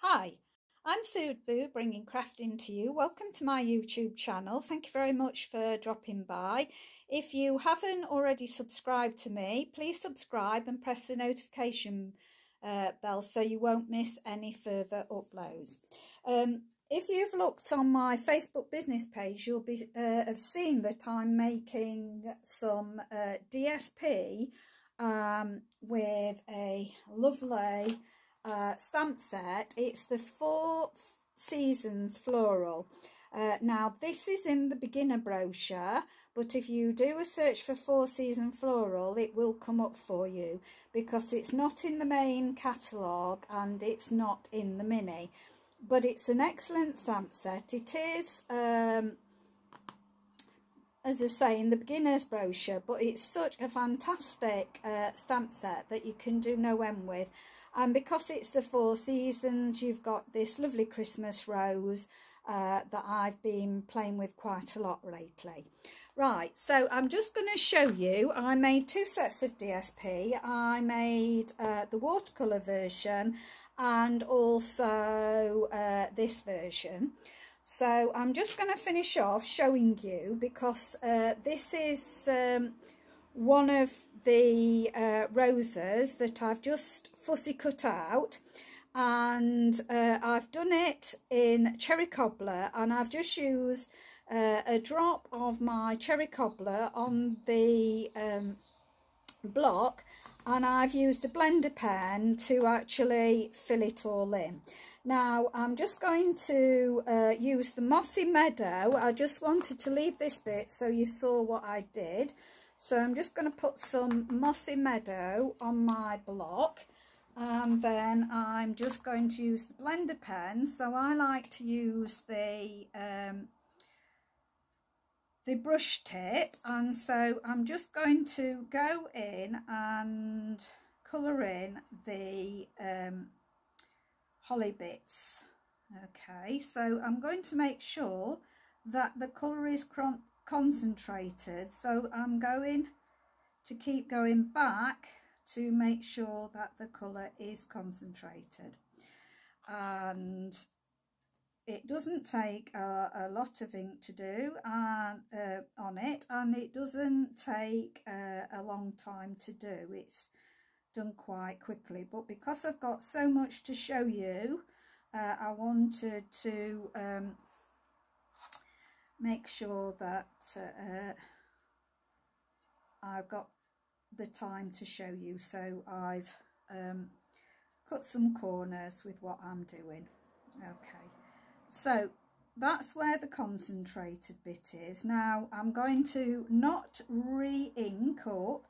Hi, I'm Sue bringing crafting to you. Welcome to my YouTube channel. Thank you very much for dropping by. If you haven't already subscribed to me, please subscribe and press the notification bell so you won't miss any further uploads. If you've looked on my Facebook business page, you'll be have seen that I'm making some DSP with a lovely stamp set. It's the 4 Seasons floral. Now this is in the beginner brochure, but if you do a search for 4 Season floral, it will come up for you because it's not in the main catalogue and it's not in the mini, but it's an excellent stamp set. It is as I say, in the beginner's brochure, but it's such a fantastic stamp set that you can do no end with. And because it's the 4 Seasons, you've got this lovely Christmas rose that I've been playing with quite a lot lately. Right, so I'm just going to show you, I made 2 sets of DSP. I made the watercolour version and also this version. So I'm just going to finish off showing you, because this is one of the roses that I've just fussy cut out, and I've done it in cherry cobbler, and I've just used a drop of my cherry cobbler on the block, and I've used a blender pen to actually fill it all in. Now I'm just going to use the Mossy Meadow. I just wanted to leave this bit so you saw what I did. So I'm just going to put some Mossy Meadow on my block, and then I'm just going to use the blender pen. So I like to use the brush tip, and so I'm just going to go in and colour in the holly bits. Okay, so I'm going to make sure that the colour is concentrated, so I'm going to keep going back to make sure that the colour is concentrated, and it doesn't take a lot of ink to do on it, and it doesn't take a long time to do. It's done quite quickly, but because I've got so much to show you, I wanted to make sure that I've got the time to show you. So I've cut some corners with what I'm doing. Okay, so that's where the concentrated bit is. Now I'm going to not re-ink up.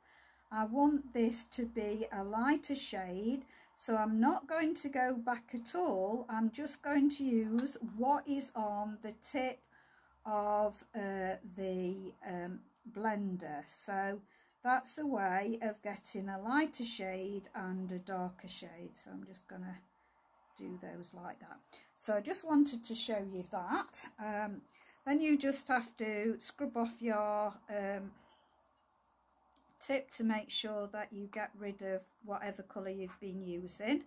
I want this to be a lighter shade, so I'm not going to go back at all. I'm just going to use what is on the tip of the blender. So that's a way of getting a lighter shade and a darker shade. So I'm just going to do those like that. So I just wanted to show you that. Then you just have to scrub off your tip to make sure that you get rid of whatever colour you've been using.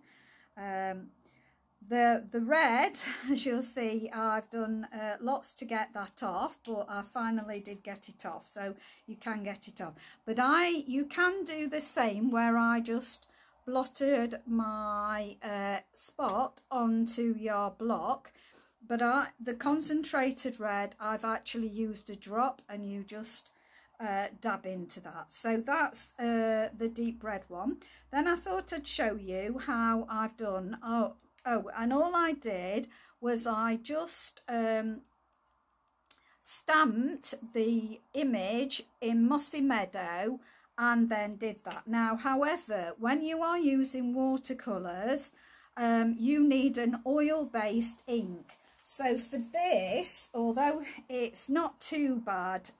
The red, as you'll see, I've done lots to get that off, but I finally did get it off, so you can get it off. But you can do the same, where I just blotted my spot onto your block, but the concentrated red, I've actually used a drop, and you just dab into that. So that's the deep red one. Then I thought I'd show you how I've done. Oh, and all I did was I just stamped the image in Mossy Meadow and then did that. Now, however, when you are using watercolours, you need an oil-based ink. So for this, although it's not too bad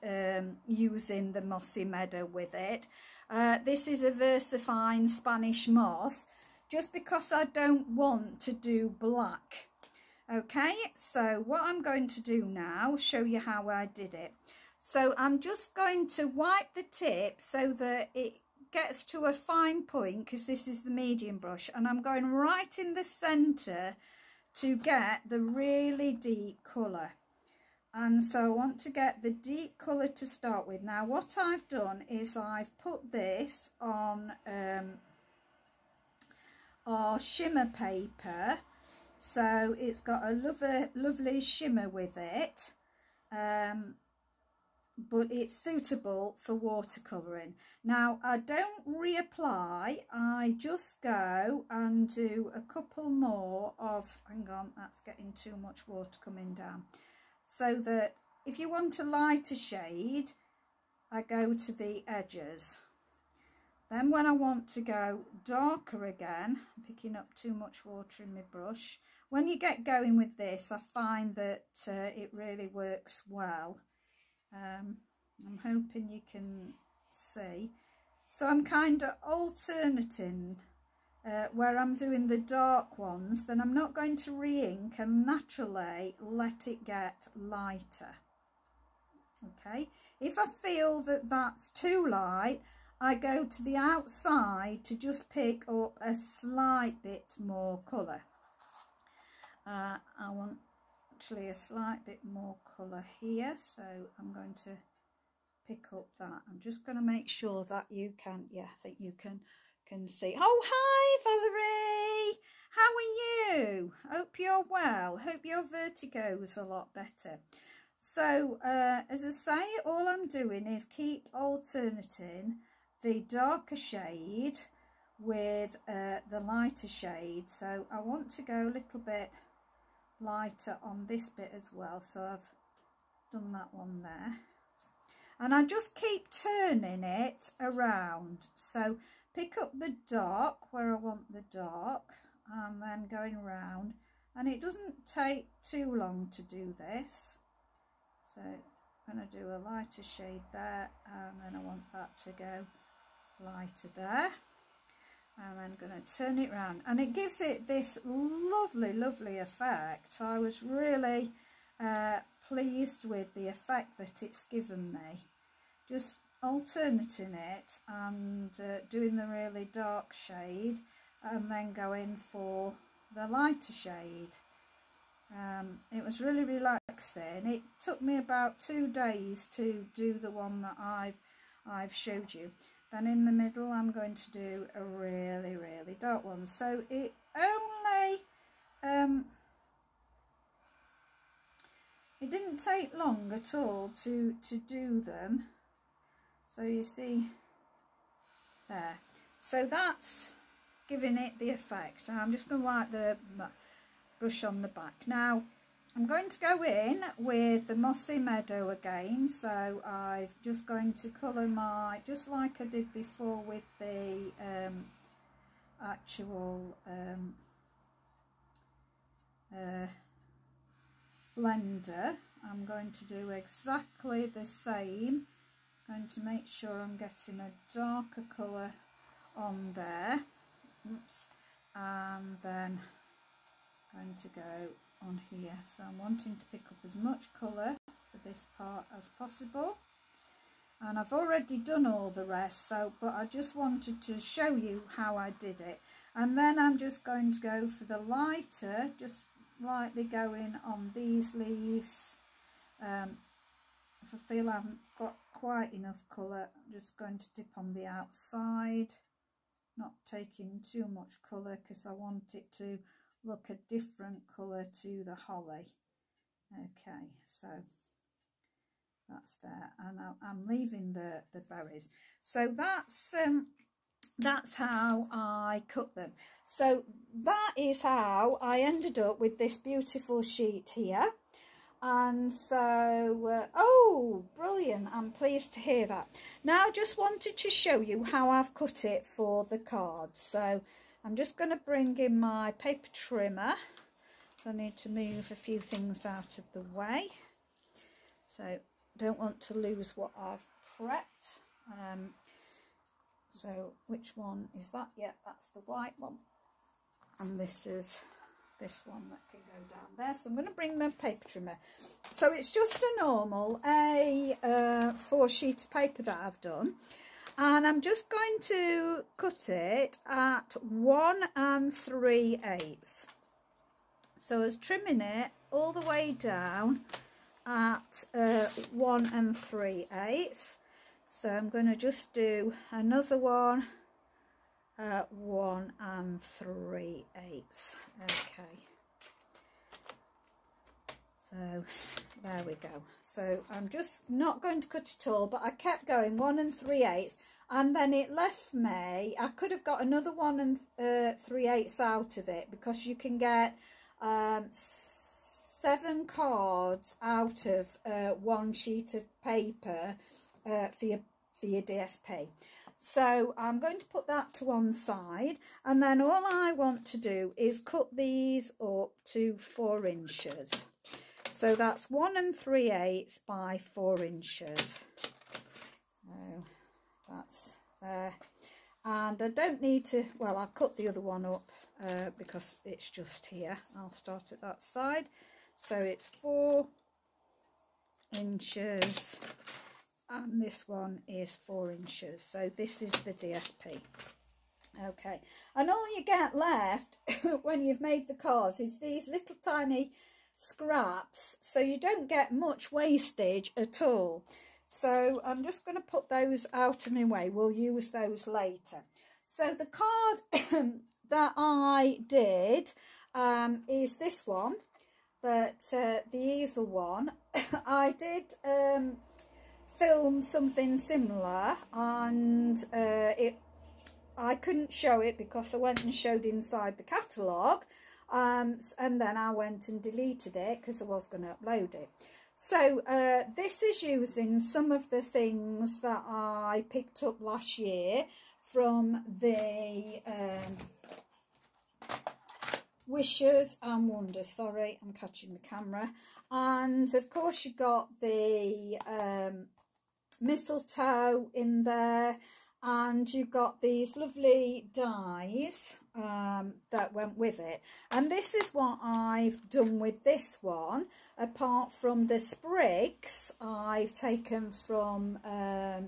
using the Mossy Meadow with it, this is a VersaFine Spanish moss, just because I don't want to do black. Okay, so what I'm going to do now, show you how I did it. So I'm just going to wipe the tip so that it gets to a fine point, because this is the medium brush, and I'm going right in the centre to get the really deep colour. And so I want to get the deep colour to start with. Now what I've done is I've put this on our shimmer paper, so it's got a lovely shimmer with it, but it's suitable for watercolouring. Now I don't reapply, I just go and do a couple more of, hang on, that's getting too much water coming down, so that if you want a lighter shade, I go to the edges. Then when I want to go darker again, I'm picking up too much water in my brush. When you get going with this, I find that it really works well. I'm hoping you can see. So I'm kind of alternating where I'm doing the dark ones, then I'm not going to re-ink and naturally let it get lighter. Okay, if I feel that that's too light, I go to the outside to just pick up a slight bit more colour. I want actually a slight bit more colour here, so I'm going to pick up that. I'm just going to make sure that you can, yeah, I think you can see. Oh, hi Valerie, how are you? Hope you're well, hope your vertigo's a lot better. So as I say, all I'm doing is keep alternating the darker shade with the lighter shade. So I want to go a little bit lighter on this bit as well, so I've done that one there, and I just keep turning it around. So pick up the dark where I want the dark and then going around, and it doesn't take too long to do this. So I'm going to do a lighter shade there, and then I want that to go lighter there, and then going to turn it around, and it gives it this lovely effect. I was really pleased with the effect that it's given me, just alternating it and doing the really dark shade and then going for the lighter shade. It was really relaxing. It took me about 2 days to do the one that I've showed you. Then in the middle I'm going to do a really dark one. So it only it didn't take long at all to do them. So you see there. So that's giving it the effect. So I'm just going to wipe the brush on the back. Now I'm going to go in with the Mossy Meadow again, so I'm just going to colour my, just like I did before with the actual blender. I'm going to do exactly the same. I'm going to make sure I'm getting a darker colour on there. Oops. And then I'm going to go on here. So I'm wanting to pick up as much colour for this part as possible, and I've already done all the rest, so but I just wanted to show you how I did it. And then I'm just going to go for the lighter, just lightly going on these leaves. If I feel I haven't got quite enough colour, I'm just going to dip on the outside, not taking too much colour because I want it to look a different colour to the holly. Okay, so that's there, and I'm leaving the berries. So that's how I cut them. So that is how I ended up with this beautiful sheet here. And so oh, brilliant, I'm pleased to hear that. Now I just wanted to show you how I've cut it for the cards. So I'm just going to bring in my paper trimmer, so I need to move a few things out of the way, so don't want to lose what I've prepped. So which one is that? Yeah, that's the white one, and this is this one that can go down there. So I'm going to bring the paper trimmer. So it's just a normal A4 sheet of paper that I've done. And I'm just going to cut it at 1 3/8. So I was trimming it all the way down at 1 3/8. So I'm going to just do another one at 1 3/8. Okay. So there we go. So I'm just not going to cut it all, but I kept going 1 3/8, and then it left me, I could have got another 1 3/8 out of it, because you can get 7 cards out of one sheet of paper for your DSP. So I'm going to put that to one side, and then all I want to do is cut these up to 4 inches. So that's 1 3/8 by 4 inches. Oh, that's there. And I don't need to, well, I'll cut the other one up because it's just here. I'll start at that side. So it's 4 inches, and this one is 4 inches. So this is the DSP. Okay, and all you get left when you've made the cards is these little tiny scraps, so you don't get much wastage at all. So I'm just going to put those out of my way. We'll use those later. So the card that I did is this one, that the easel one. I did film something similar, and I couldn't show it because I went and showed inside the catalogue, and then I went and deleted it because I was going to upload it. So this is using some of the things that I picked up last year from the Wishes and Wonders. Sorry, I'm catching the camera. And of course you got the mistletoe in there, and you got these lovely dies that went with it. And this is what I've done with this one. Apart from the sprigs, I've taken from I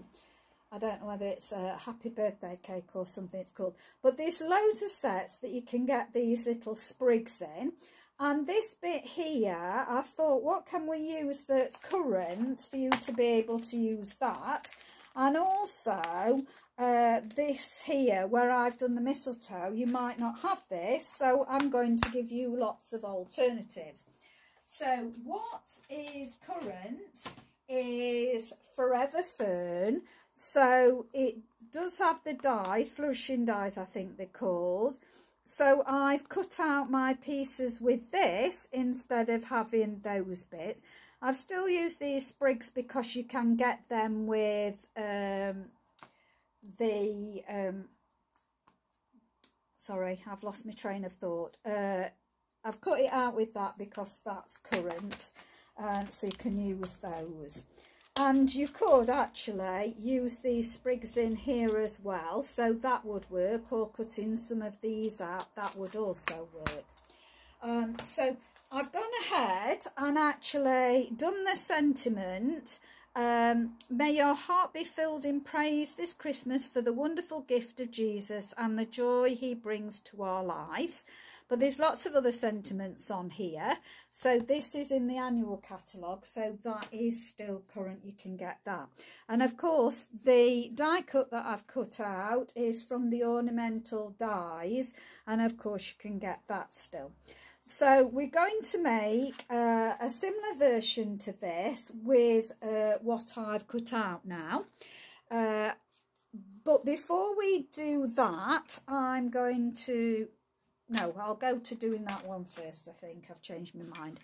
don't know whether it's a happy birthday cake or something it's called, but there's loads of sets that you can get these little sprigs in. And this bit here, I thought, what can we use that's current for you to be able to use that? And also this here, where I've done the mistletoe, you might not have this, so I'm going to give you lots of alternatives. So what is current is Forever Fern. So it does have the dies, flourishing dies I think they're called. So I've cut out my pieces with this instead of having those bits. I've still used these sprigs because you can get them with sorry, I've lost my train of thought. I've cut it out with that because that's current, so you can use those. And you could actually use these sprigs in here as well, so that would work, or cutting some of these out, that would also work. So I've gone ahead and actually done the sentiment. May your heart be filled in praise this Christmas for the wonderful gift of Jesus and the joy he brings to our lives. But there's lots of other sentiments on here. So this is in the annual catalogue, so that is still current. You can get that. And of course, the die cut that I've cut out is from the ornamental dies. And of course, you can get that still. So we're going to make a similar version to this with what I've cut out now. But before we do that, I'm going to... No, I'll go to doing that one first, I think. I've changed my mind.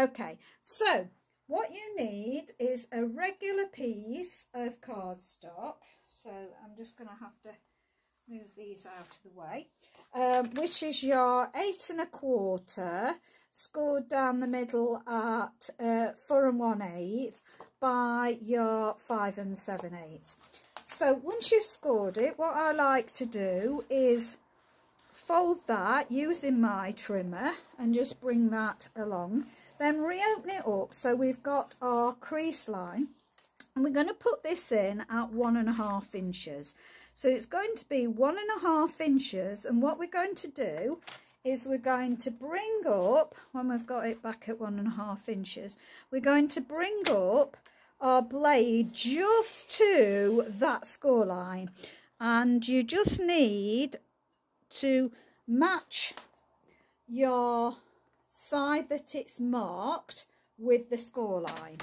Okay, so what you need is a regular piece of cardstock. So I'm just going to have to move these out of the way. Which is your 8 1/4, scored down the middle at 4 1/8 by your 5 7/8. So once you've scored it, what I like to do is fold that using my trimmer and just bring that along, then reopen it up so we've got our crease line, and we're going to put this in at 1 1/2 inches. So it's going to be 1 1/2 inches, and what we're going to do is we're going to bring up, when we've got it back at 1.5 inches, we're going to bring up our blade just to that score line, and you just need to match your side that it's marked with the score line.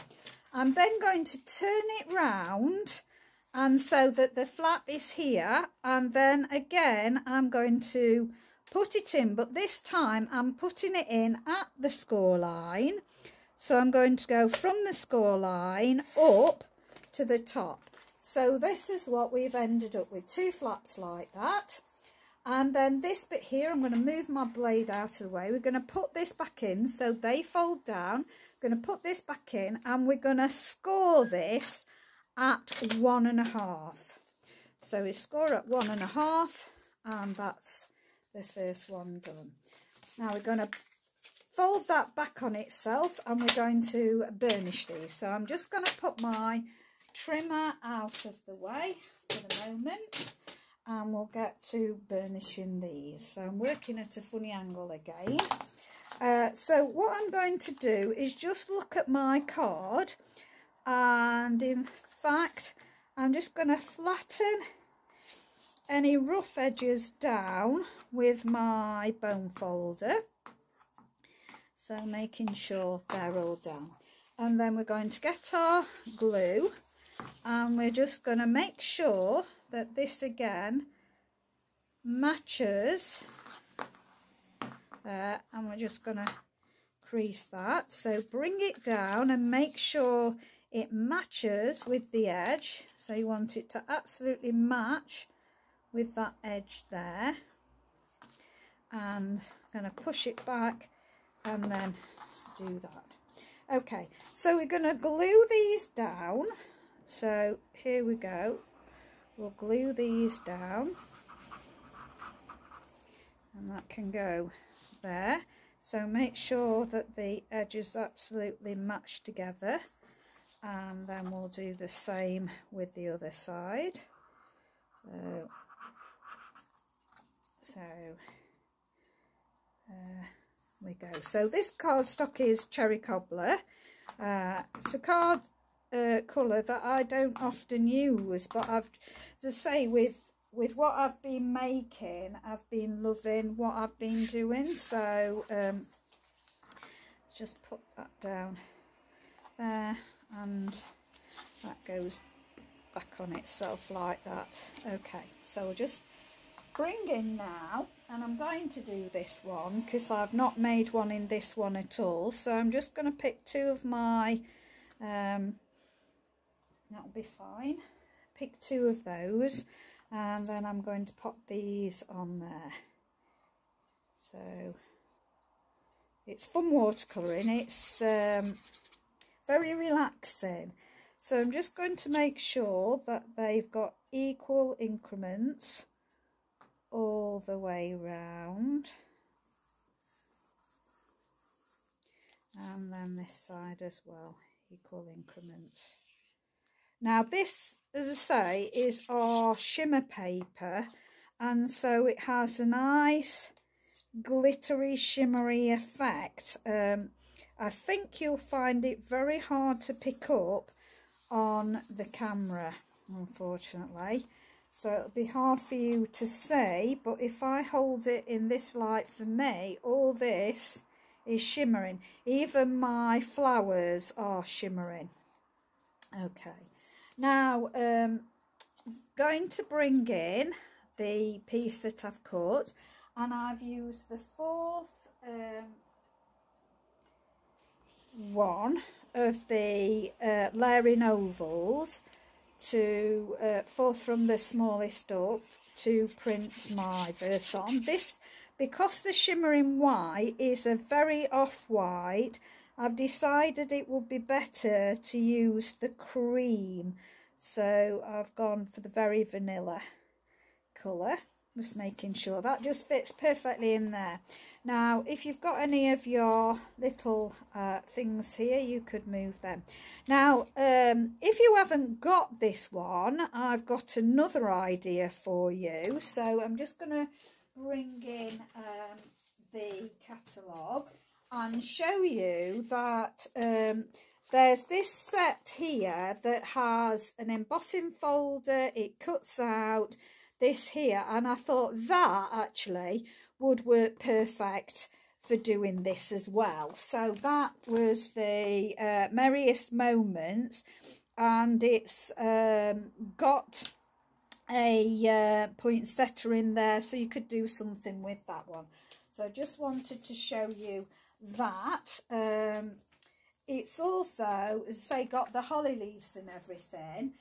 I'm then going to turn it round, and so that the flap is here, and then again I'm going to put it in, but this time I'm putting it in at the score line. So I'm going to go from the score line up to the top. So this is what we've ended up with, 2 flaps like that. And then this bit here, I'm going to move my blade out of the way. We're going to put this back in so they fold down. We're going to put this back in, and we're going to score this at 1.5. So we score at 1.5, and that's the first one done. Now we're going to fold that back on itself, and we're going to burnish these. So I'm just going to put my trimmer out of the way for the moment, and we'll get to burnishing these. So I'm working at a funny angle again. So what I'm going to do is just look at my card, and in fact I'm just going to flatten any rough edges down with my bone folder. So making sure they're all down. And then we're going to get our glue, and we're just going to make sure that this again matches there, and we're just going to crease that. So bring it down and make sure it matches with the edge. So you want it to absolutely match with that edge there. And I'm going to push it back and then do that. Okay, so we're going to glue these down. So here we go. We'll glue these down, and that can go there. So make sure that the edges absolutely match together, and then we'll do the same with the other side. We go. So this cardstock is Cherry Cobbler. It's a card colour that I don't often use, but I've, to say, with what I've been making, I've been loving what I've been doing. So just put that down there, and that goes back on itself like that. Okay, so we'll just bring in now, and I'm going to do this one because I've not made one in this one at all. So I'm just going to pick 2 of my that'll be fine, pick 2 of those, and then I'm going to pop these on there. So it's fun watercolouring, it's very relaxing. So I'm just going to make sure that they've got equal increments all the way round, and then this side as well, equal increments. Now this, as I say, is our shimmer paper, and so it has a nice glittery shimmery effect. I think you'll find it very hard to pick up on the camera, unfortunately. So it'll be hard for you to see, but if I hold it in this light, for me, all this is shimmering. Even my flowers are shimmering. Okay, now going to bring in the piece that I've cut, and I've used the 4th one of the layering ovals to 4th from the smallest up to print my verse on. This, because the shimmering white is a very off-white, I've decided it would be better to use the cream, so I've gone for the very vanilla colour. Just making sure that just fits perfectly in there. Now if you've got any of your little things here, you could move them. Now if you haven't got this one, I've got another idea for you. So I'm just going to bring in the catalogue and show you that there's this set here that has an embossing folder. It cuts out this here, and I thought that actually would work perfect for doing this as well. So that was the Merriest Moments, and it's got a poinsettia in there, so you could do something with that one. So I just wanted to show you that. It's also, as I say, got the holly leaves and everything,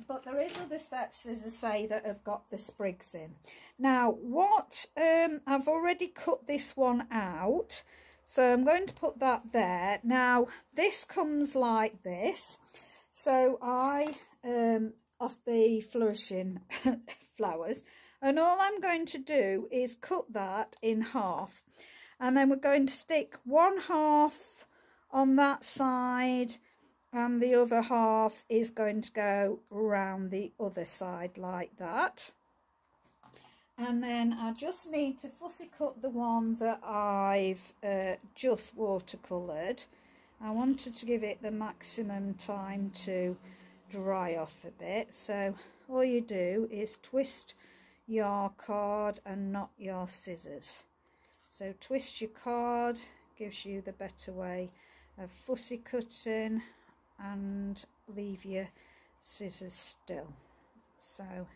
but there is other sets, as I say, that have got the sprigs in. Now what, I've already cut this one out, so I'm going to put that there. Now this comes like this, so I off the flourishing flowers, and all I'm going to do is cut that in half, and then we're going to stick one half on that side and the other half is going to go around the other side like that. And then I just need to fussy cut the one that I've just watercoloured. I wanted to give it the maximum time to dry off a bit, so all you do is twist your card and not your scissors. So twist your card, gives you the better way of fussy cutting, and leave your scissors still. So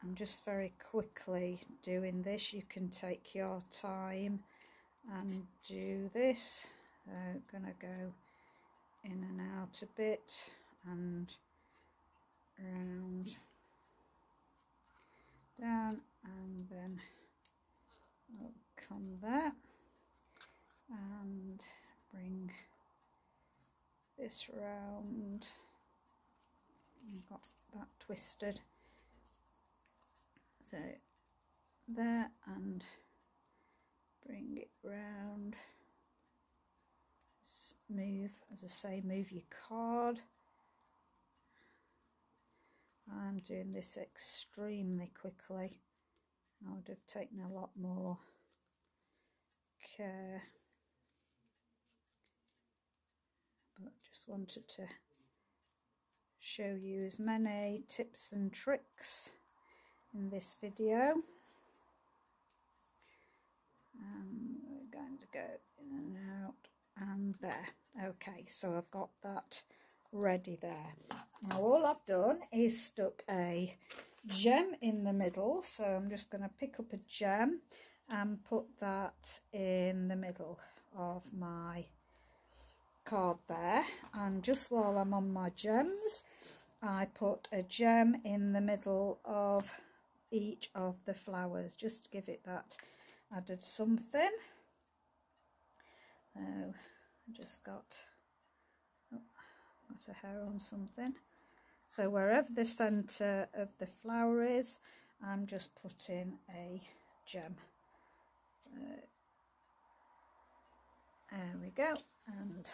I'm just very quickly doing this. You can take your time and do this. So gonna go in and out a bit and round, down, and then I'll come there and bring this round. I've got that twisted, so there, and bring it round. Move, as I say, move your card. I'm doing this extremely quickly. I would have taken a lot more care, but just wanted to show you as many tips and tricks in this video. And we're going to go in and out and there. Okay, so I've got that ready there. Now all I've done is stuck a gem in the middle, so I'm just going to pick up a gem and put that in the middle of my card there. And just while I'm on my gems, I put a gem in the middle of each of the flowers just to give it that added something. So I just got a hair on something. So wherever the centre of the flower is, I'm just putting a gem. There we go, and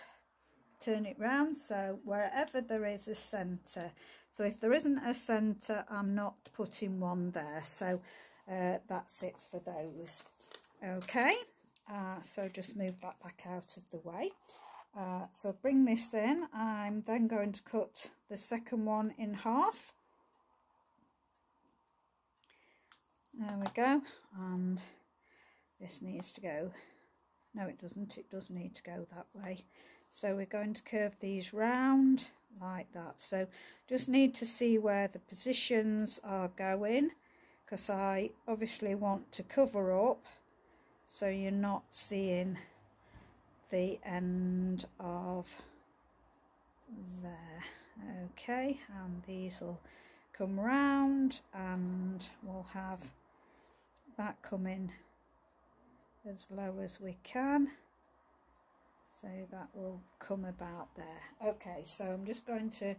turn it round, so wherever there is a centre. So if there isn't a centre, I'm not putting one there. So that's it for those. Okay, so just move that back out of the way. So bring this in. I'm then going to cut the second one in half. There we go, and this needs to go, no it doesn't, it does need to go that way. So we're going to curve these round like that. So just need to see where the positions are going, because I obviously want to cover up so you're not seeing the end of there. Okay, and these will come round and we'll have that coming as low as we can, so that will come about there. Okay, so I'm just going to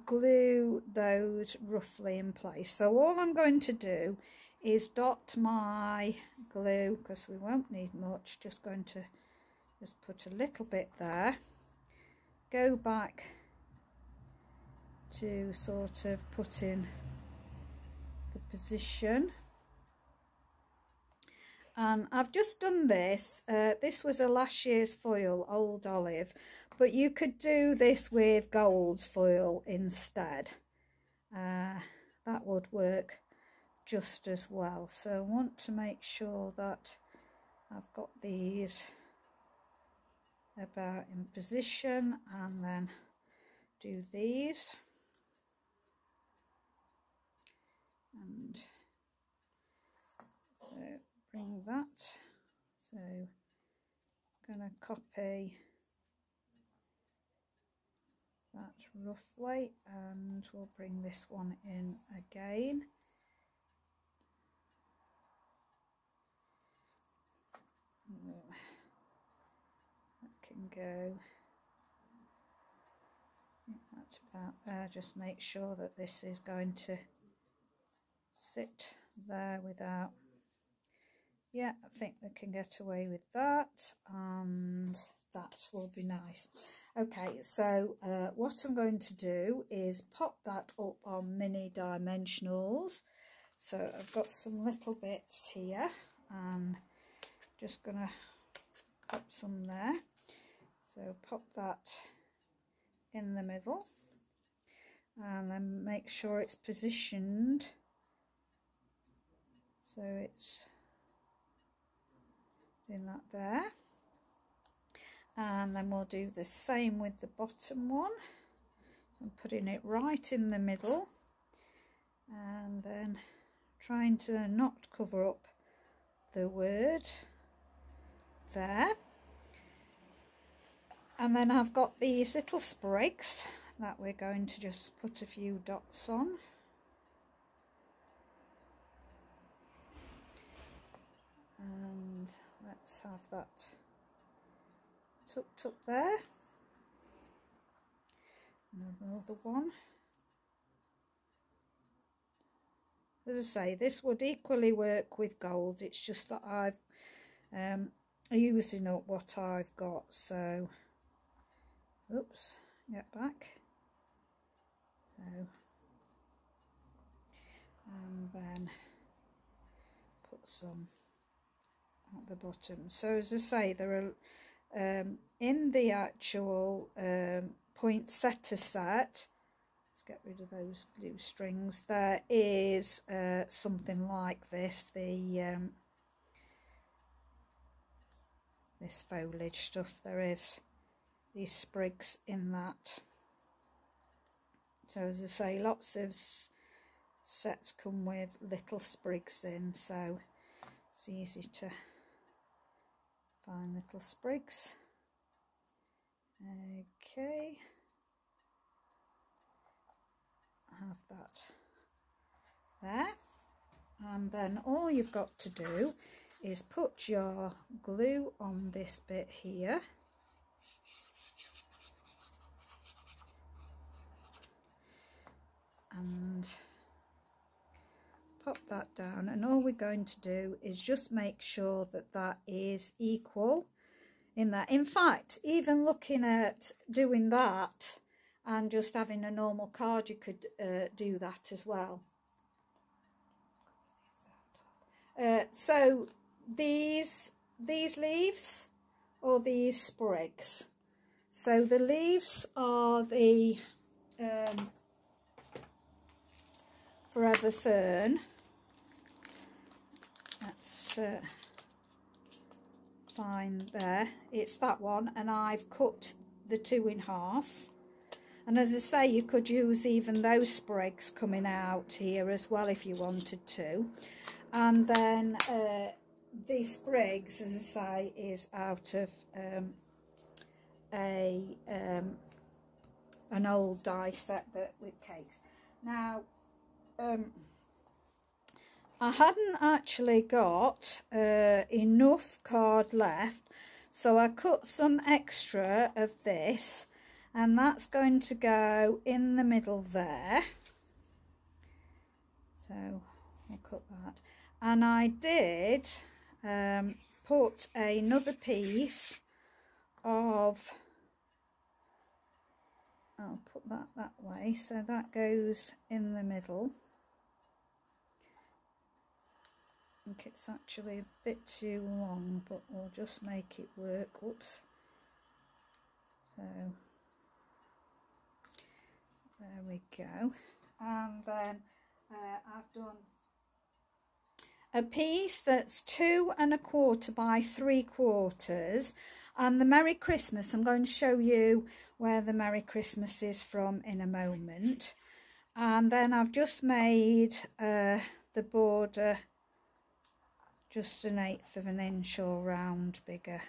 glue those roughly in place. So all I'm going to do is dot my glue, because we won't need much, just going to just put a little bit there, go back to sort of put in the position, And I've just done this. This was a last year's foil, Old Olive, but you could do this with gold foil instead. That would work just as well. So I want to make sure that I've got these about in position, and then do these, and so bring that. So I'm going to copy that roughly, and we'll bring this one in again. That can go, that's about there. Just make sure that this is going to sit there without, yeah, I think we can get away with that, and that will be nice. Okay, so what I'm going to do is pop that up on mini dimensionals. So I've got some little bits here, and just gonna pop some there. So pop that in the middle, and then make sure it's positioned so it's doing that there. And then we'll do the same with the bottom one. So I'm putting it right in the middle, and then trying to not cover up the word there. And then I've got these little sprigs that we're going to just put a few dots on. And let's have that tucked up there. Another one. As I say, this would equally work with gold. It's just that I've using up what I've got. So, oops, get back. So, and then put some at the bottom. So as I say, there are in the actual poinsettia set, let's get rid of those glue strings, there is something like this, the this foliage stuff. There is these sprigs in that. So as I say, lots of sets come with little sprigs in, so it's easy to find little sprigs. Okay, have that there, and then all you've got to do is put your glue on this bit here, and pop that down, and all we're going to do is just make sure that that is equal in that. In fact, even looking at doing that and just having a normal card, you could do that as well. So these leaves or these sprigs, so the leaves are the Forever Fern. That's fine there, it's that one, and I've cut the two in half. And as I say, you could use even those sprigs coming out here as well if you wanted to. And then the sprigs, as I say, is out of an old die set that with cakes. Now, I hadn't actually got enough card left, so I cut some extra of this, and that's going to go in the middle there. So I'll cut that, and I did put another piece of, I'll put that way, so that goes in the middle. think it's actually a bit too long, but we'll just make it work. Whoops. So there we go. And then I've done a piece that's 2 1/4 by 3/4, and the Merry Christmas, I'm going to show you where the Merry Christmas is from in a moment. And then I've just made the border just 1/8 of an inch all round bigger.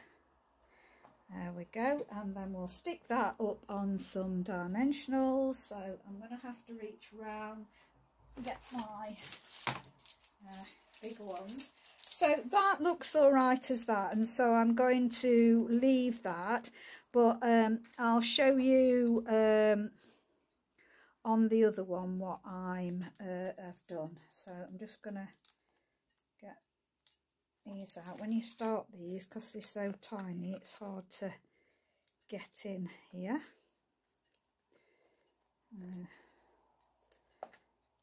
There we go, and then we'll stick that up on some dimensionals. So I'm going to have to reach round and get my bigger ones. So that looks all right as that, and so I'm going to leave that, but I'll show you on the other one what I've done. So I'm just going to get these out. When you start these, because they're so tiny, it's hard to get in here.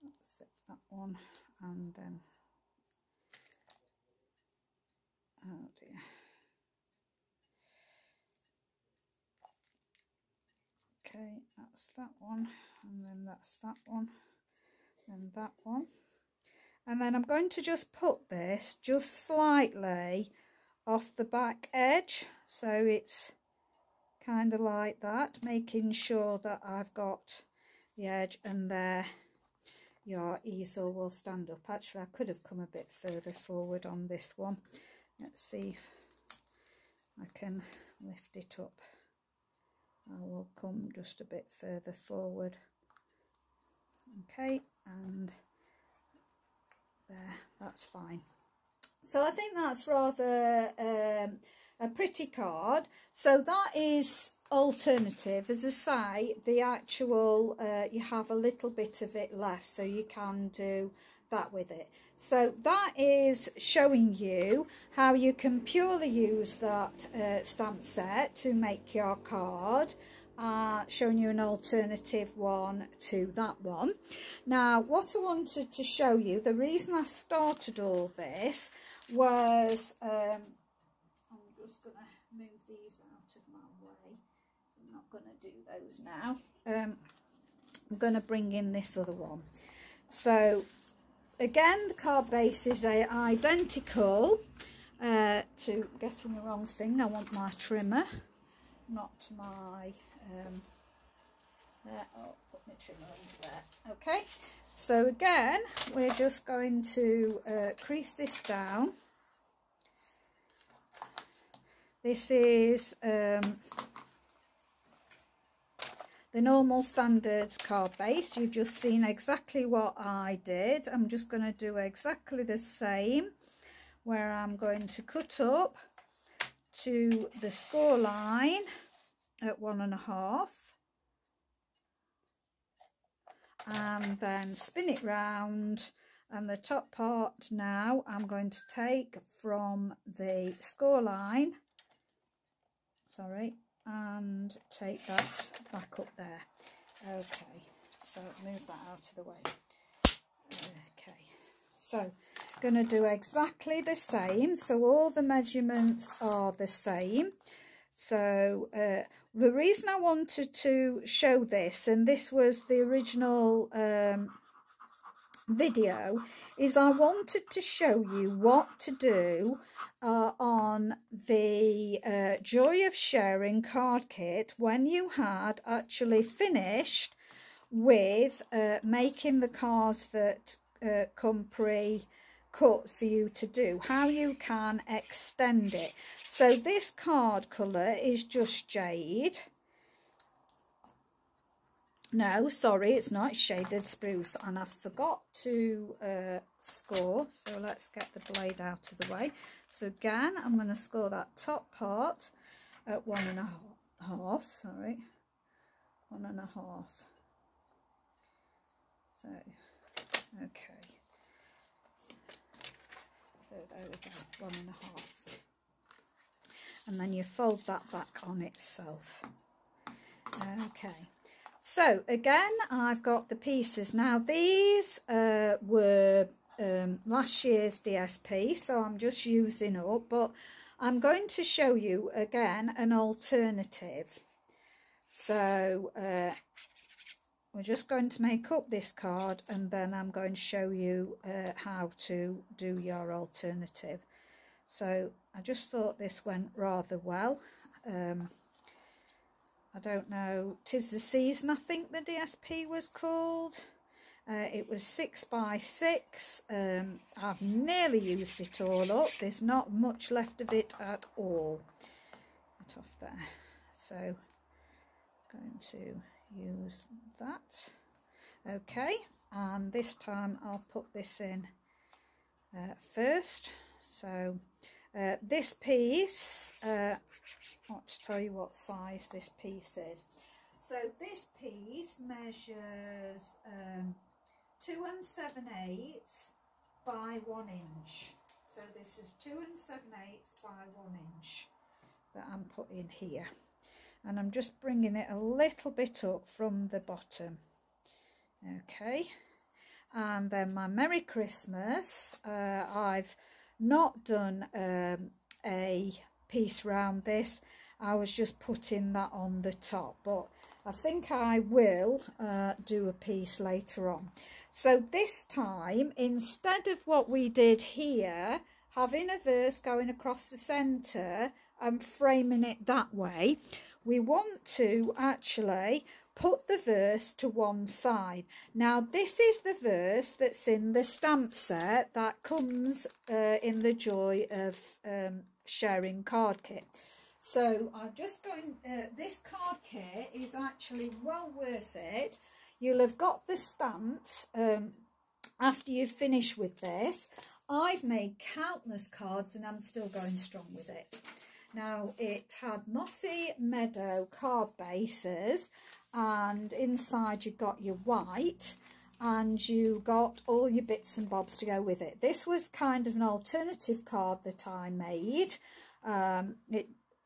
That's it, that one, and then oh dear. Okay, that's that one, and then that's that one, and that one. And then I'm going to just put this just slightly off the back edge, so it's kind of like that, making sure that I've got the edge, and there your easel will stand up. Actually, I could have come a bit further forward on this one. Let's see if I can lift it up. I will come just a bit further forward. Okay, and there, that's fine. So I think that's rather a pretty card. So that is alternative. As I say, the actual you have a little bit of it left, so you can do that with it. So that is showing you how you can purely use that stamp set to make your card, showing you an alternative one to that one. Now what I wanted to show you, the reason I started all this was, I'm just going to move these out of my way, so I'm not going to do those now. I'm going to bring in this other one. So again, the card base is identical to, getting the wrong thing, I want my trimmer, not my, there, oh, put my trimmer under there. Okay, so again, we're just going to crease this down. This is the normal standard card base. You've just seen exactly what I did. I'm just going to do exactly the same, where I'm going to cut up to the score line at 1.5 and then spin it round, and the top part now I'm going to take from the score line, sorry, and take that back up there. Okay, so move that out of the way. Okay, so going to do exactly the same, so all the measurements are the same. So the reason I wanted to show this, and this was the original video, is I wanted to show you what to do on the Joy of Sharing card kit when you had actually finished with making the cards that come pre-cut for you to do, how you can extend it. So this card colour is just jade. No, sorry, it's not, it's shaded spruce, and I forgot to score, so let's get the blade out of the way. So again, I'm going to score that top part at 1.5, sorry, 1.5. So, okay. So there we go, 1.5. And then you fold that back on itself. Okay. So again, I've got the pieces. Now these were last year's DSP, so I'm just using up, but I'm going to show you again an alternative. So we're just going to make up this card, and then I'm going to show you how to do your alternative. So I just thought this went rather well. I don't know, 'Tis the Season, I think the DSP was called. It was 6 by 6. I've nearly used it all up. There's not much left of it at all. Get off there. So going to use that. Okay, and this time I'll put this in first. So this piece, I want to tell you what size this piece is. So this piece measures 2 7/8 by 1 inch. So this is 2 7/8 by 1 inch that I'm putting here, and I'm just bringing it a little bit up from the bottom. Okay, and then my Merry Christmas, I've not done a piece round this. I was just putting that on the top, but I think I will do a piece later on. So this time, instead of what we did here, having a verse going across the centre and framing it that way, we want to actually put the verse to one side. Now this is the verse that's in the stamp set that comes in the Joy of Sharing card kit. So I'm just going, this card kit is actually well worth it. You'll have got the stamps after you've finished with this. I've made countless cards and I'm still going strong with it. Now it had mossy meadow card bases, and inside you got your white, and you got all your bits and bobs to go with it. This was kind of an alternative card that I made.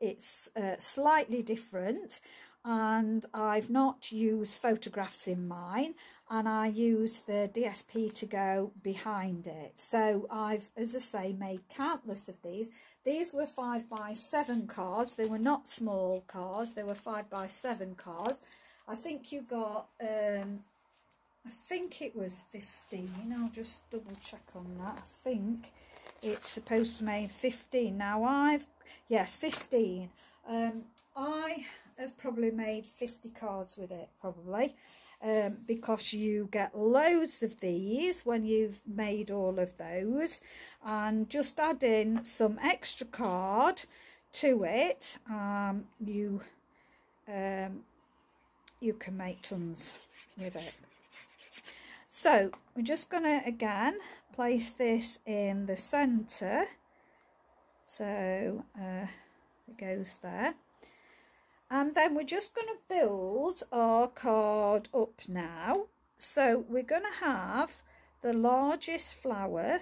It's slightly different, and I've not used photographs in mine, and I used the DSP to go behind it. So I've, as I say, made countless of these. These were 5 by 7 cards. They were not small cards, they were 5 by 7 cards. I think you got I think it was 15. I'll just double check on that. I think it's supposed to make 15. Now yes, 15. I have probably made 50 cards with it, probably, because you get loads of these when you've made all of those, and just add in some extra card to it. You can make tons with it. So we're just going to again place this in the centre. So it goes there, and then we're just going to build our card up now. So we're going to have the largest flower,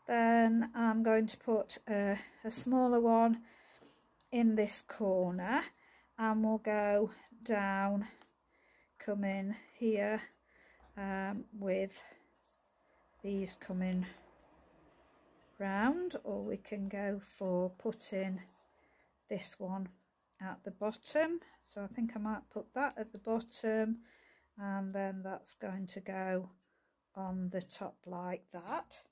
then I'm going to put a smaller one in this corner, and we'll go down, come in here with these coming round, or we can go for putting this one at the bottom. So I think I might put that at the bottom, and then that's going to go on the top like that.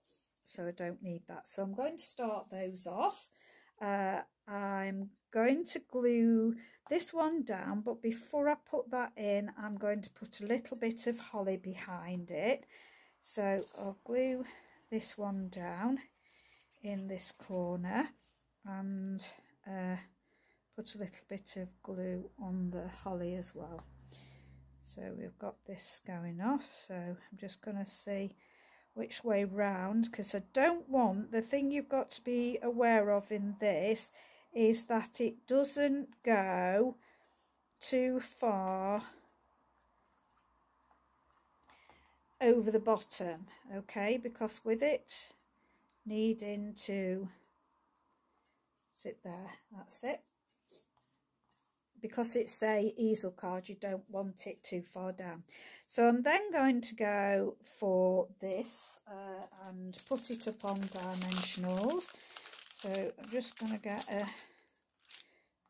So I don't need that. So I'm going to start those off. I'm going to glue this one down, but before I put that in, I'm going to put a little bit of holly behind it. So I'll glue this one down in this corner, and put a little bit of glue on the holly as well. So we've got this going off. So I'm just going to see which way round, because I don't want, the thing you've got to be aware of in this is that it doesn't go too far over the bottom, okay, because with it needing to sit there, that's it, because it's a easel card, you don't want it too far down. So I'm then going to go for this and put it up on dimensionals. So I'm just going to get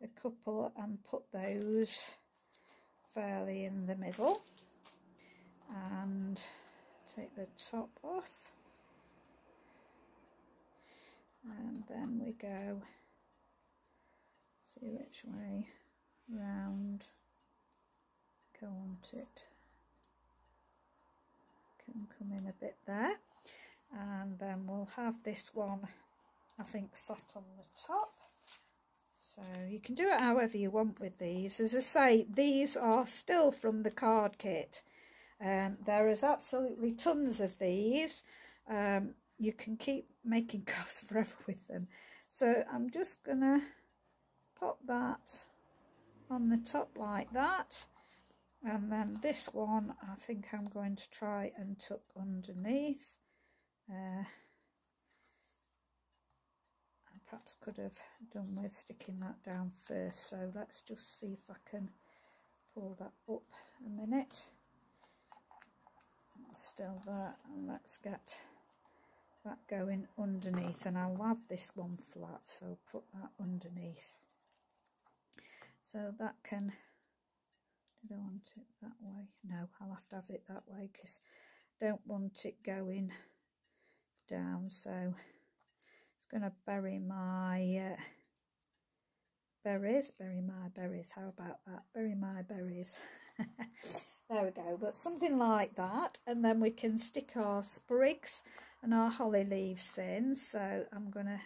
a couple and put those fairly in the middle and take the top off, and then we go, see which way round, go on it, can come in a bit there, and then we'll have this one I think sat on the top. So you can do it however you want with these. As I say, these are still from the card kit. There is absolutely tons of these. You can keep making cards forever with them. So I'm just gonna pop that on the top like that, and then this one I think I'm going to try and tuck underneath. I perhaps could have done with sticking that down first, so let's just see if I can pull that up a minute. It's still there, and let's get that going underneath, and I'll have this one flat, so put that underneath. So that can, did I want it that way? No, I'll have to have it that way because I don't want it going down. So it's going to bury my berries, how about that? Bury my berries. There we go, but something like that, and then we can stick our sprigs and our holly leaves in. So I'm going to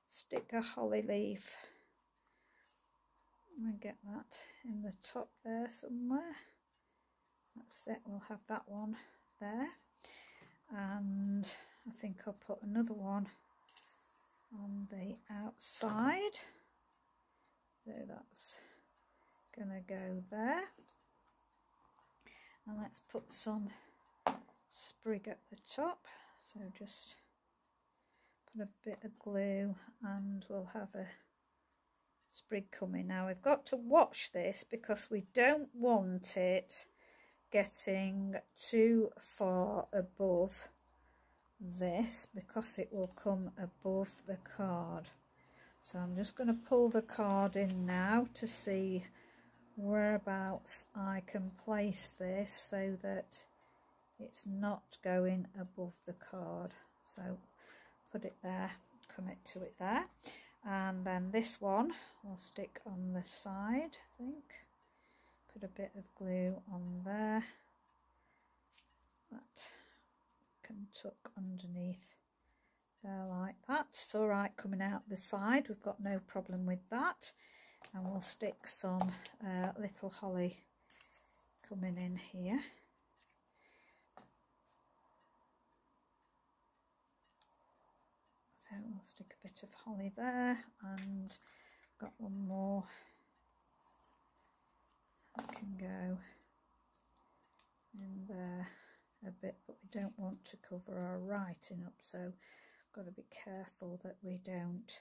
stick a holly leaf and get that in the top there somewhere. That's it, we'll have that one there, and I think I'll put another one on the outside, so that's gonna go there. And let's put some sprig at the top, so just put a bit of glue and we'll have a sprig coming. Now we've got to watch this because we don't want it getting too far above this, because it will come above the card. So I'm just going to pull the card in now to see whereabouts I can place this so that it's not going above the card. So put it there, commit to it there, and then this one will stick on the side, I think. Put a bit of glue on there, that can tuck underneath there like that. It's all right coming out the side, we've got no problem with that. And we'll stick some little holly coming in here. So we'll stick a bit of holly there, and got one more that can go in there a bit, but we don't want to cover our writing up, so got to be careful that we don't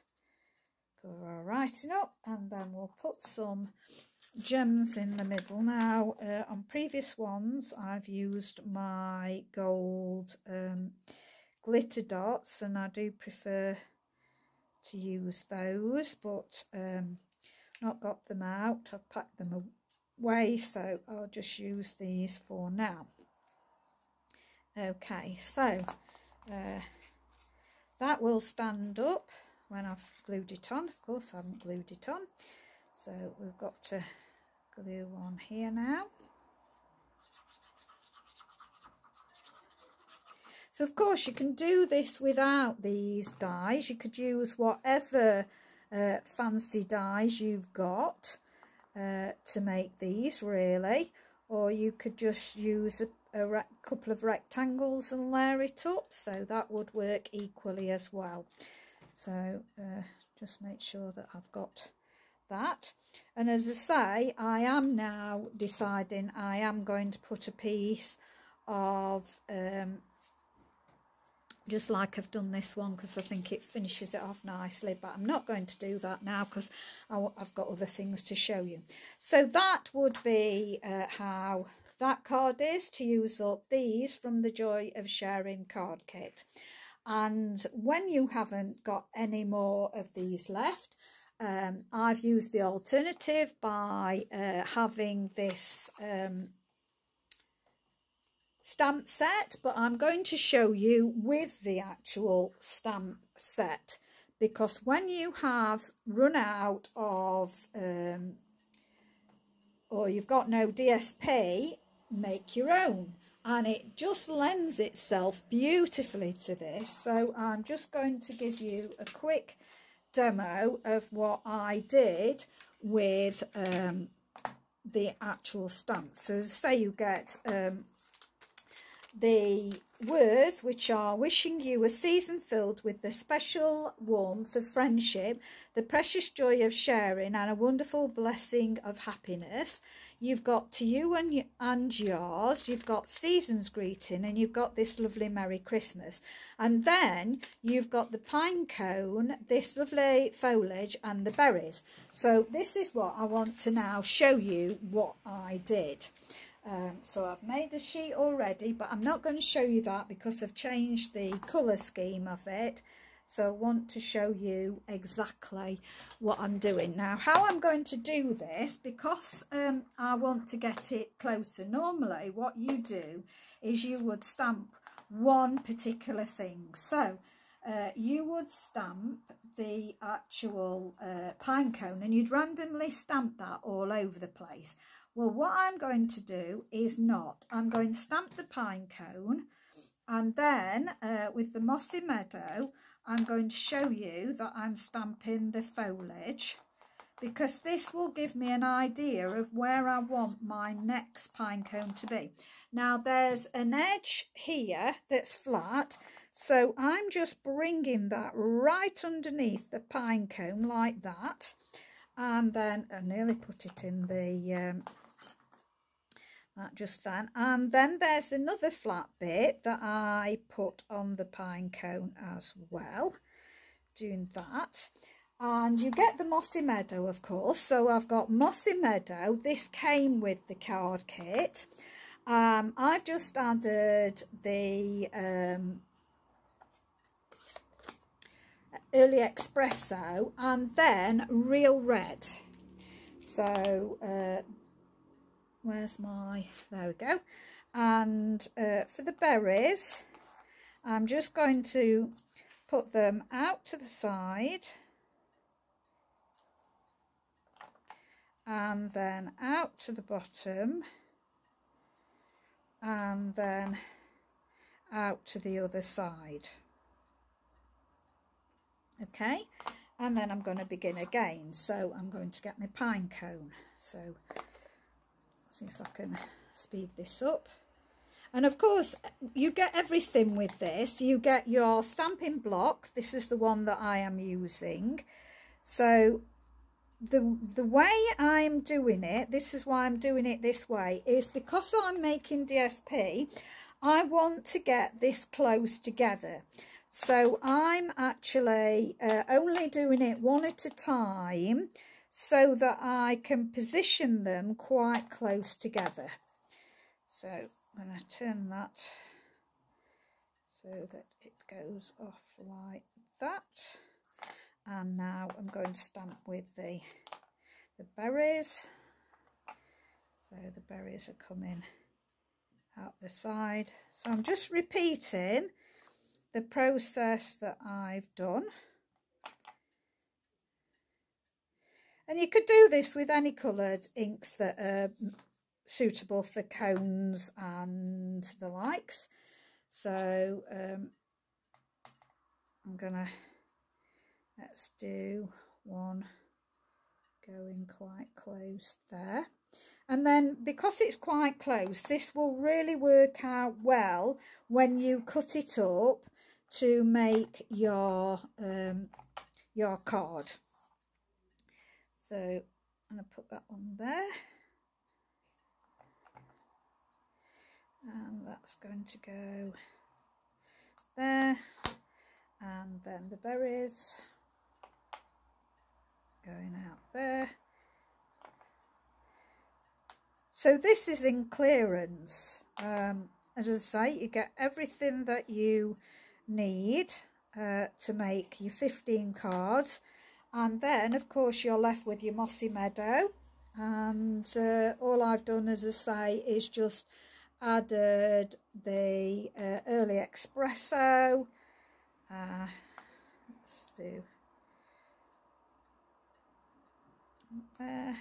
cover our writing up. And then we'll put some gems in the middle. Now on previous ones I've used my gold glitter dots, and I do prefer to use those, but not got them out, I've packed them away, so I'll just use these for now. Okay, so that will stand up when I've glued it on. Of course I haven't glued it on, so we've got to glue on here now. So of course you can do this without these dies. You could use whatever fancy dies you've got to make these, really, or you could just use a couple of rectangles and layer it up, so that would work equally as well. So just make sure that I've got that. And as I say, I am now deciding I am going to put a piece of just like I've done this one, because I think it finishes it off nicely, but I'm not going to do that now because I've got other things to show you. So that would be how that card is, to use up these from the Joy of Sharing card kit. And when you haven't got any more of these left, I've used the alternative by having this stamp set, but I'm going to show you with the actual stamp set, because when you have run out of or you've got no DSP, make your own, and it just lends itself beautifully to this. So I'm just going to give you a quick demo of what I did with the actual stamps. So say you get the words, which are wishing you a season filled with the special warmth of friendship, the precious joy of sharing, and a wonderful blessing of happiness. You've got to you and yours, you've got season's greeting, and you've got this lovely Merry Christmas. And then you've got the pine cone, this lovely foliage, and the berries. So this is what I want to now show you what I did. So I've made a sheet already, but I'm not going to show you that because I've changed the colour scheme of it. So I want to show you exactly what I'm doing. Now, how I'm going to do this, because I want to get it closer. Normally what you do is you would stamp one particular thing. So you would stamp the actual pine cone, and you'd randomly stamp that all over the place. Well, what I'm going to do is not. I'm going to stamp the pine cone, and then with the mossy meadow, I'm going to show you that I'm stamping the foliage, because this will give me an idea of where I want my next pine cone to be. Now, there's an edge here that's flat, so I'm just bringing that right underneath the pine cone like that. And then I nearly put it in the that just then, and then there's another flat bit that I put on the pine cone as well, doing that. And you get the mossy meadow, of course. So I've got mossy meadow. This came with the card kit. I've just added the early espresso, and then real red. So where's my, there we go. And for the berries, I'm just going to put them out to the side, and then out to the bottom, and then out to the other side. Okay, and then I'm going to begin again. So I'm going to get my pine cone. So see if I can speed this up. And of course you get everything with this. You get your stamping block. This is the one that I am using. So the way I'm doing it, this is why I'm doing it this way, is because I'm making DSP, I want to get this close together. So I'm actually only doing it one at a time, so that I can position them quite close together. So I'm going to turn that so that it goes off like that. And now I'm going to stamp with the berries. So the berries are coming out the side. So I'm just repeating the process that I've done. And you could do this with any coloured inks that are suitable for cones and the likes. So I'm gonna, let's do one going quite close there. And then because it's quite close, this will really work out well when you cut it up to make your card. So I'm going to put that on there, and that's going to go there, and then the berries going out there. So this is in clearance. As I say, you get everything that you need to make your 15 cards, and then of course you're left with your mossy meadow, and all I've done, as I say, is just added the early espresso. Let's do there,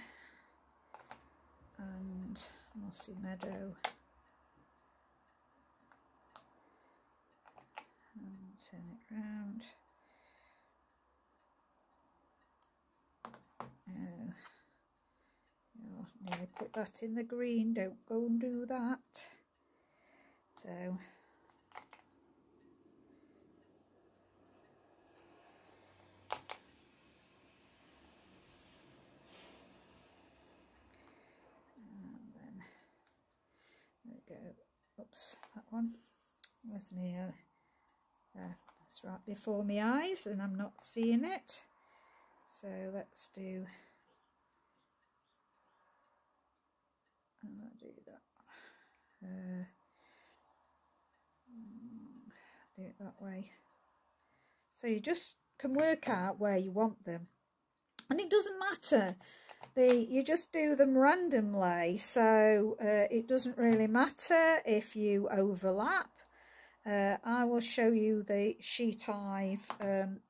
and mossy meadow, and turn it round. Nearly put that in the green, don't go and do that. So and then there we go. Oops, that one. Where's me? It's right before my eyes and I'm not seeing it. So let's do. I'll do that. Do it that way. So you just can work out where you want them, and it doesn't matter. You just do them randomly, so it doesn't really matter if you overlap. I will show you the sheet I've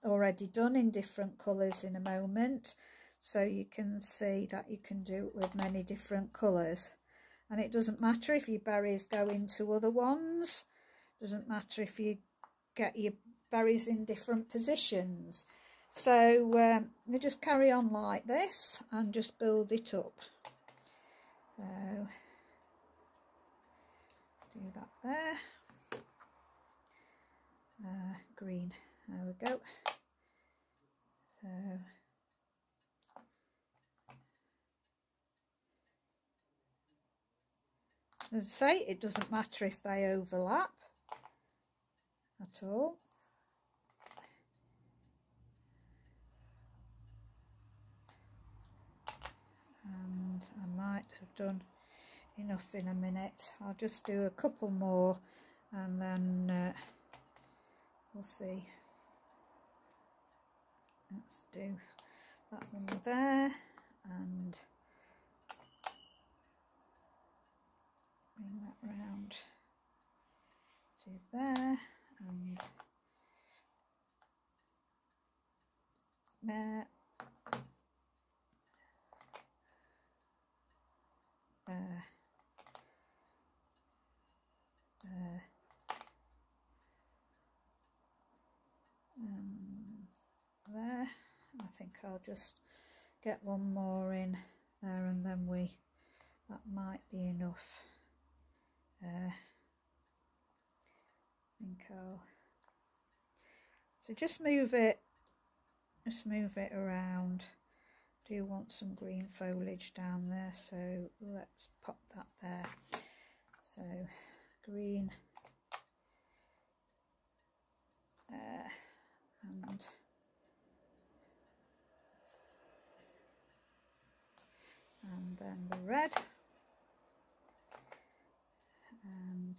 already done in different colours in a moment, so you can see that you can do it with many different colours. And it doesn't matter if your berries go into other ones. Doesn't matter if you get your berries in different positions. So we just carry on like this and just build it up. So do that there. Green. There we go. So as I say, it doesn't matter if they overlap at all. And I might have done enough in a minute. I'll just do a couple more and then we'll see. Let's do that one there and bring that round to there and there, there, there, and there. I think I'll just get one more in there and then that might be enough. I think so just move it around. Do you want some green foliage down there? So let's pop that there. So green and then the red and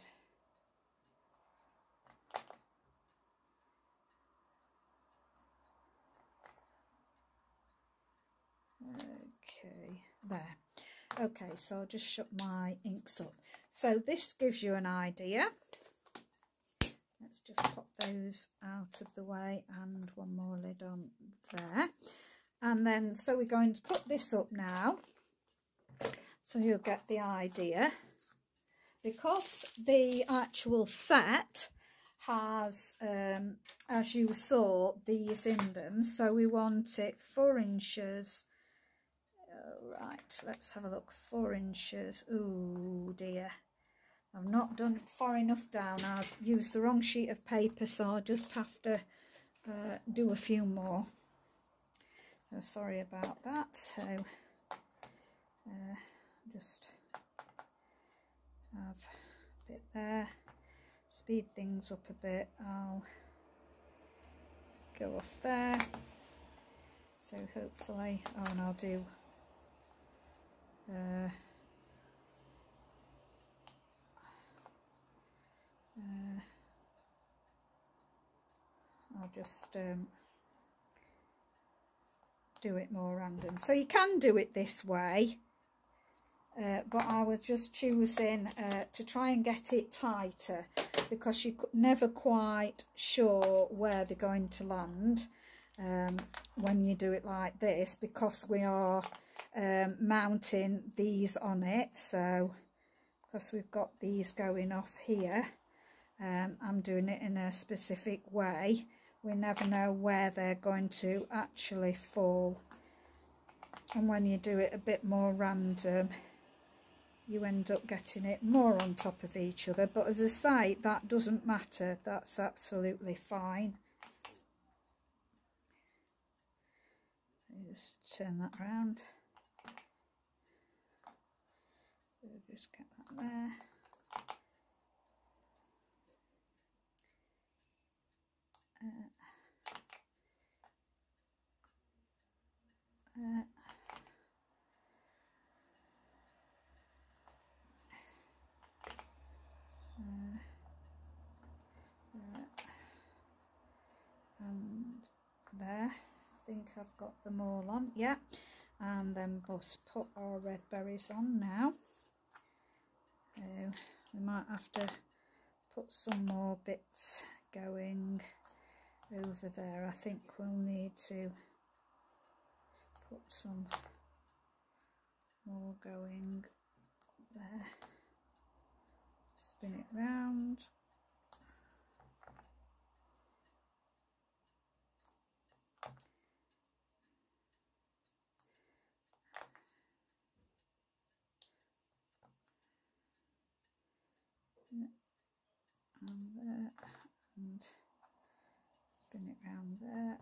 okay, there. Okay, so I'll just shut my inks up. So this gives you an idea. Let's just pop those out of the way and one more lid on there. And then, so we're going to cut this up now, so you'll get the idea. Because the actual set has, as you saw, these in them, so we want it 4 inches. Right, let's have a look. 4 inches. Oh dear, I've not done far enough down. I've used the wrong sheet of paper, so I'll just have to do a few more. So sorry about that. So just have a bit there. speed things up a bit, I'll go off there. So hopefully, oh, and I'll do I'll just do it more random. So you can do it this way, but I was just choosing to try and get it tighter, because you're never quite sure where they're going to land when you do it like this, because we are mounting these on it. So because we've got these going off here, I'm doing it in a specific way. We never know where they're going to actually fall, and when you do it a bit more random, you end up getting it more on top of each other. But as I say, that doesn't matter, that's absolutely fine. Just turn that round. Just get that there. And there, I think I've got them all on, yeah. And then just put our red berries on now. We might have to put some more bits going over there. I think we'll need to put some more going there. Spin it round. And there, and spin it round there.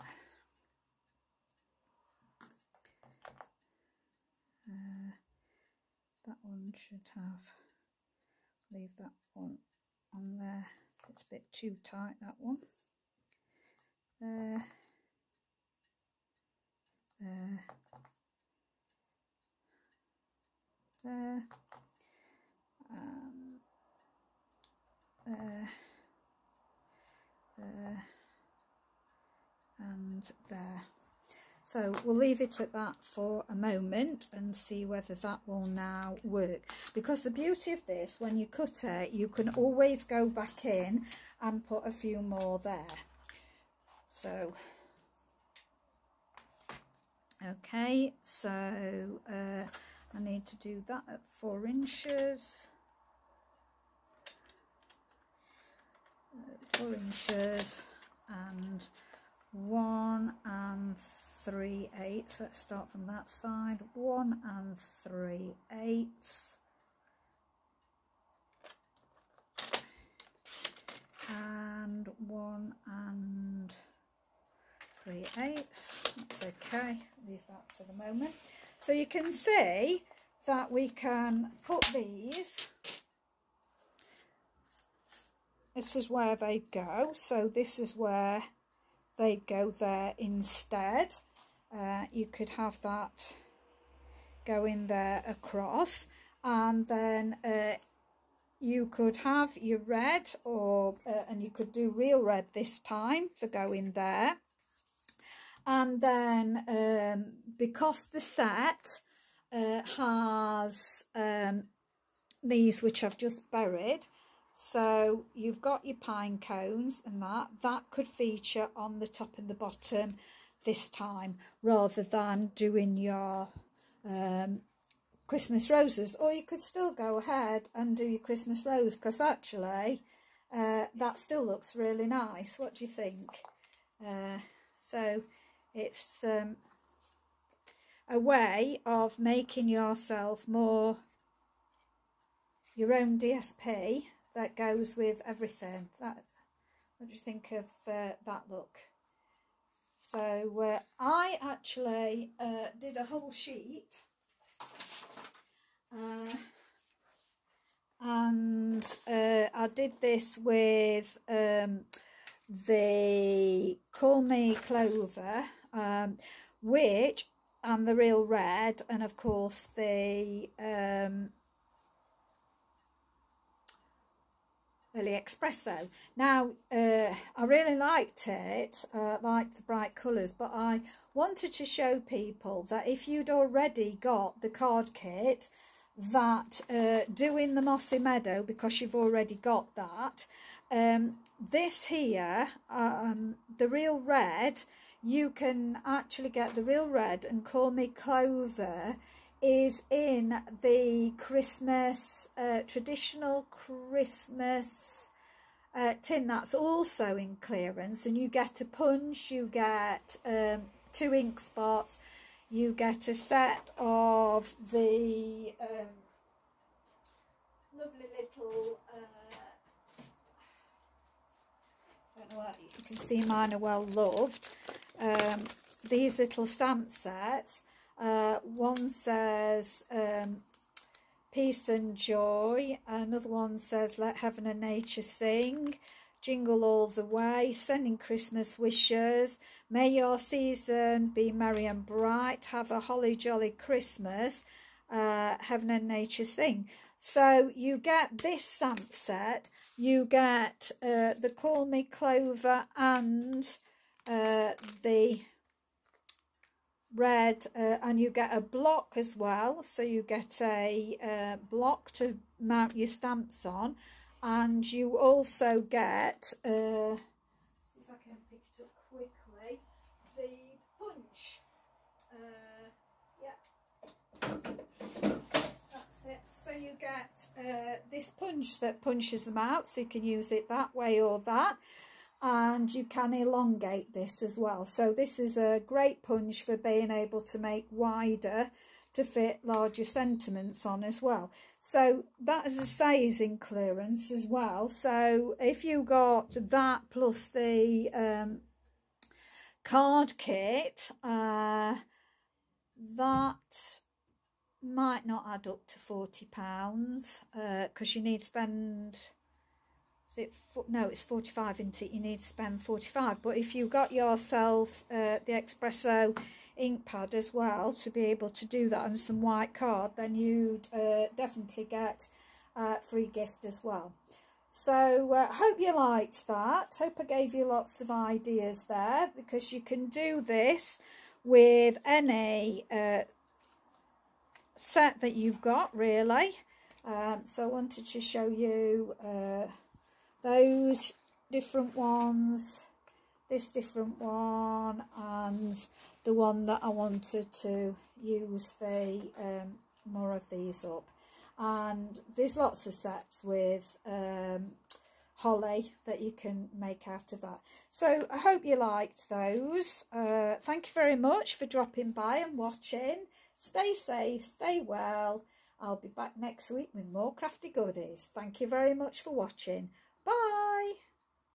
That one should have, leave that one on there. It's a bit too tight, that one. There, there, there, there, there, and there. So we'll leave it at that for a moment and see whether that will now work. Because the beauty of this, when you cut it, you can always go back in and put a few more there. So, okay, so I need to do that at 4 inches. 4 inches and 1 3/8. Let's start from that side. 1 3/8. And 1 3/8. That's okay. Leave that for the moment. So you can see that we can put these. This is where they go. So this is where they go there instead. You could have that going there across, and then you could have your red, or and you could do real red this time for going there. And then because the set has these which I've just buried, so you've got your pine cones, and that could feature on the top and the bottom this time, rather than doing your Christmas roses. Or you could still go ahead and do your Christmas rose, because actually that still looks really nice. What do you think? So it's a way of making yourself more your own DSP that goes with everything. What do you think of that look? So I actually did a whole sheet and I did this with the Call Me Clover, which, and the Real Red, and of course the Early Espresso. Now, I really liked it, liked the bright colours, but I wanted to show people that if you'd already got the card kit, that doing the Mossy Meadow, because you've already got that, this here, the Real Red, you can actually get the Real Red and Call Me Clover is in the Christmas, traditional Christmas tin that's also in clearance, and you get a punch, you get 2 ink spots, you get a set of the lovely little, I don't know what, you can see mine are well loved, these little stamp sets. One says peace and joy, another one says let heaven and nature sing, jingle all the way, sending Christmas wishes, may your season be merry and bright, have a holly jolly Christmas, heaven and nature sing. So you get this stamp set, you get the Call Me Clover and the red, and you get a block as well, so you get a block to mount your stamps on, and you also get see if I can pick it up quickly, the punch, yeah, that's it. So you get this punch that punches them out, so you can use it that way or that, and you can elongate this as well. So this is a great punch for being able to make wider to fit larger sentiments on as well. So that, as I say, is in clearance as well. So if you got that plus the card kit, that might not add up to £40, because you need to spend, no, it's 45, isn't it? You need to spend 45. But if you got yourself the Espresso ink pad as well to be able to do that, and some white card, then you'd definitely get a free gift as well. So hope you liked that. Hope I gave you lots of ideas there, because you can do this with any set that you've got, really. So I wanted to show you those different ones, this different one, and the one that I wanted to use the more of these up. And there's lots of sets with holly that you can make out of that. So I hope you liked those. Thank you very much for dropping by and watching. Stay safe, stay well. I'll be back next week with more crafty goodies. Thank you very much for watching. Bye.